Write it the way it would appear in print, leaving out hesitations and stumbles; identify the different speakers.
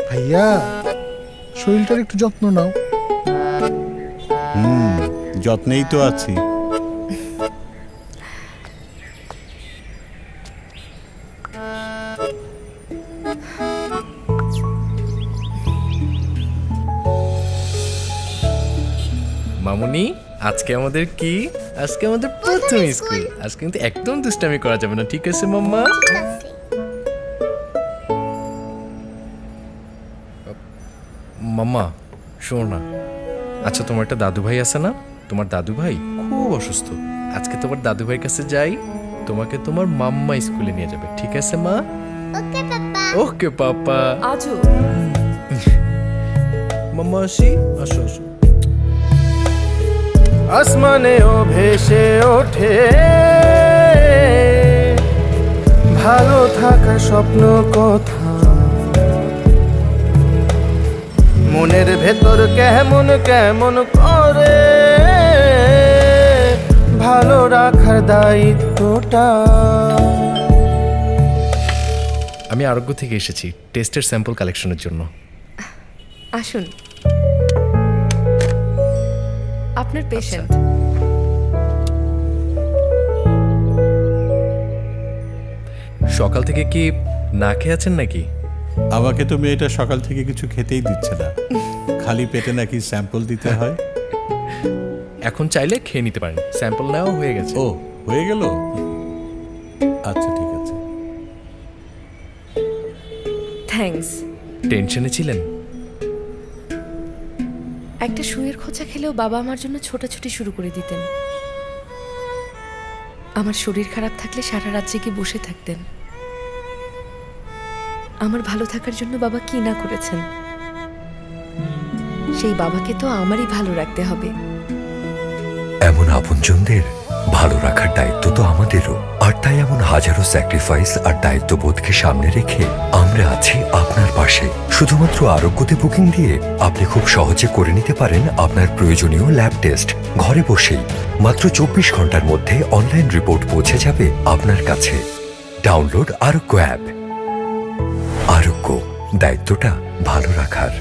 Speaker 1: ভাইয়া শরীরটার একটু যত্ন নাও।
Speaker 2: যত্নেই তো আছি।
Speaker 3: মামুনি, আজকে আমাদের কি? আজকে আমাদের প্রথম স্কুল। আজকে কিন্তু একদম দুষ্টামি করা যাবে না, ঠিক আছে মাম্মা? মাম্মা শোনো না, আচ্ছা তোমার একটা দাদু ভাই আছে না? তোমার দাদু ভাই খুব অসুস্থ। আজকে তোমার দাদু ভাইয়ের কাছে যাই, তোমাকে তোমার মাম্মা স্কুলে নিয়ে যাবে, ঠিক আছে মা?
Speaker 4: ওকে পাপা।
Speaker 3: ওকে পাপা।
Speaker 5: আজু
Speaker 3: মাম্মা আসি, আসো আসো।
Speaker 6: আসমানেও ভেসে ওঠে ভালো থাকা স্বপ্ন কথা, মনের ভেতর কেমন কেমন করে ভালো রাখার দায়িত্বটা।
Speaker 3: আমি আরোগ্য থেকে এসেছি টেস্টের স্যাম্পল কালেকশনের জন্য।
Speaker 5: আসুন, আপনার পেশেন্ট।
Speaker 3: সকাল থেকে কি না খেয়ে আছেন নাকি?
Speaker 2: আমাকে তো মেয়েটা সকাল থেকে কিছু খেতেই দিচ্ছে না, খালি পেটে নাকি স্যাম্পল দিতে হয়।
Speaker 3: এখন চাইলে খেয়ে নিতে পারেন, স্যাম্পল নেওয়া হয়ে গেছে।
Speaker 2: ও হয়ে গেল, আচ্ছা ঠিক আছে।
Speaker 5: থ্যাঙ্কস।
Speaker 3: টেনশনে ছিলেন?
Speaker 5: একটা সুইয়ের খোঁচা খেলেও বাবা আমার জন্য ছোটাছুটি শুরু করে দিতেন। আমার শরীর খারাপ থাকলে সারা রাত জেগে বসে থাকতেন। আমার ভালো থাকার জন্য বাবা কি না করেছেন। সেই বাবাকে তো আমারই ভালো রাখতে হবে।
Speaker 7: এমন আপনজনদের ভালো রাখার দায়িত্ব তো আমাদেরও, আর তাই এমন হাজারো স্যাক্রিফাইস আর দায়িত্ববোধকে সামনে রেখে আমরা আছি আপনার পাশে। শুধুমাত্র আরোগ্যতে বুকিং দিয়ে আপনি খুব সহজে করে নিতে পারেন আপনার প্রয়োজনীয় ল্যাব টেস্ট ঘরে বসেই। মাত্র 24 ঘন্টার মধ্যে অনলাইন রিপোর্ট পৌঁছে যাবে আপনার কাছে। ডাউনলোড আরোগ্য অ্যাপ। আরোগ্য, দায়িত্বটা ভালো রাখার।